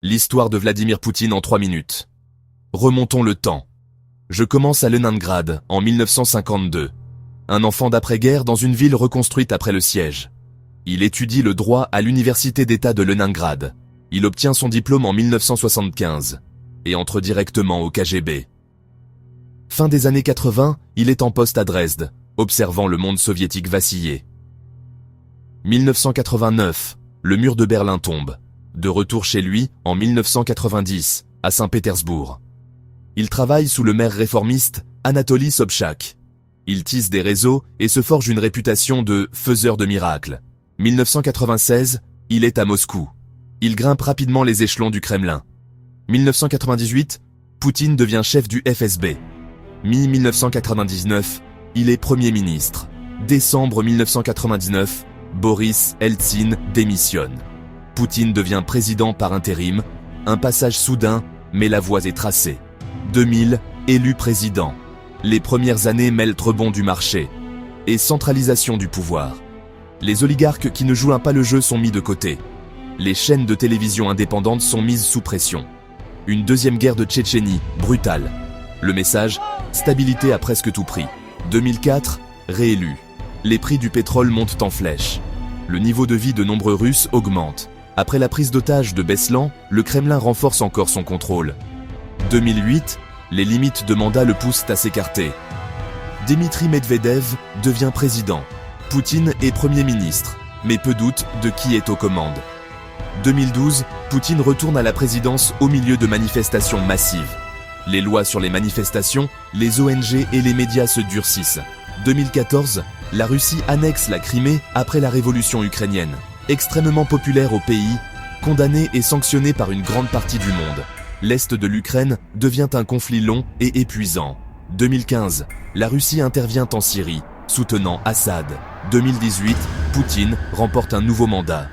L'histoire de Vladimir Poutine en 3 minutes. Remontons le temps. Je commence à Leningrad, en 1952. Un enfant d'après-guerre dans une ville reconstruite après le siège. Il étudie le droit à l'université d'État de Leningrad. Il obtient son diplôme en 1975 et entre directement au KGB. Fin des années 80, il est en poste à Dresde, observant le monde soviétique vaciller. 1989, le mur de Berlin tombe. De retour chez lui, en 1990, à Saint-Pétersbourg. Il travaille sous le maire réformiste Anatoly Sobchak. Il tisse des réseaux et se forge une réputation de faiseur de miracles. 1996, il est à Moscou. Il grimpe rapidement les échelons du Kremlin. 1998, Poutine devient chef du FSB. Mi-1999, il est Premier ministre. Décembre 1999, Boris Eltsine démissionne. Poutine devient président par intérim, un passage soudain, mais la voie est tracée. 2000, élu président. Les premières années mêlent rebond du marché et centralisation du pouvoir. Les oligarques qui ne jouent pas le jeu sont mis de côté. Les chaînes de télévision indépendantes sont mises sous pression. Une deuxième guerre de Tchétchénie, brutale. Le message, stabilité à presque tout prix. 2004, réélu. Les prix du pétrole montent en flèche. Le niveau de vie de nombreux Russes augmente. Après la prise d'otage de Beslan, le Kremlin renforce encore son contrôle. 2008, les limites de mandat le poussent à s'écarter. Dmitri Medvedev devient président. Poutine est Premier ministre, mais peu doute de qui est aux commandes. 2012, Poutine retourne à la présidence au milieu de manifestations massives. Les lois sur les manifestations, les ONG et les médias se durcissent. 2014, la Russie annexe la Crimée après la révolution ukrainienne. Extrêmement populaire au pays, condamné et sanctionné par une grande partie du monde. L'Est de l'Ukraine devient un conflit long et épuisant. 2015, la Russie intervient en Syrie, soutenant Assad. 2018, Poutine remporte un nouveau mandat.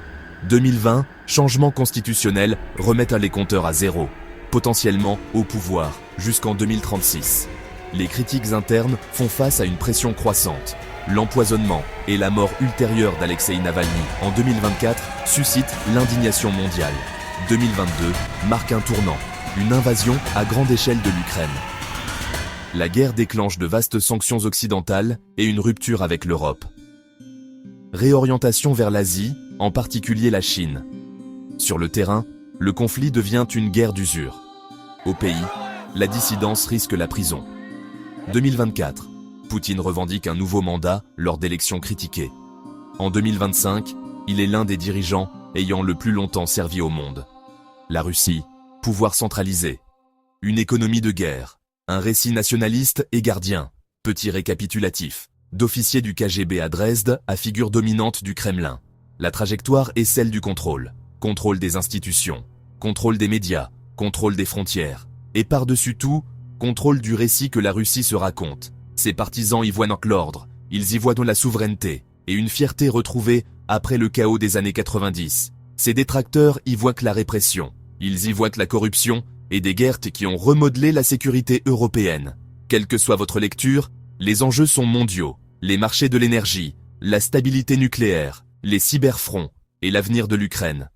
2020, changement constitutionnel, remettent les compteurs à zéro. Potentiellement au pouvoir, jusqu'en 2036. Les critiques internes font face à une pression croissante. L'empoisonnement et la mort ultérieure d'Alexeï Navalny en 2024 suscitent l'indignation mondiale. 2022 marque un tournant, une invasion à grande échelle de l'Ukraine. La guerre déclenche de vastes sanctions occidentales et une rupture avec l'Europe. Réorientation vers l'Asie, en particulier la Chine. Sur le terrain, le conflit devient une guerre d'usure. Au pays, la dissidence risque la prison. 2024. Poutine revendique un nouveau mandat lors d'élections critiquées. En 2025, il est l'un des dirigeants ayant le plus longtemps servi au monde. La Russie, pouvoir centralisé. Une économie de guerre. Un récit nationaliste et gardien. Petit récapitulatif. D'officier du KGB à Dresde à figure dominante du Kremlin. La trajectoire est celle du contrôle. Contrôle des institutions. Contrôle des médias. Contrôle des frontières. Et par-dessus tout, contrôle du récit que la Russie se raconte. Ses partisans y voient donc l'ordre, ils y voient donc la souveraineté, et une fierté retrouvée après le chaos des années 90. Ses détracteurs y voient que la répression, ils y voient que la corruption, et des guerres qui ont remodelé la sécurité européenne. Quelle que soit votre lecture, les enjeux sont mondiaux, les marchés de l'énergie, la stabilité nucléaire, les cyberfronts, et l'avenir de l'Ukraine.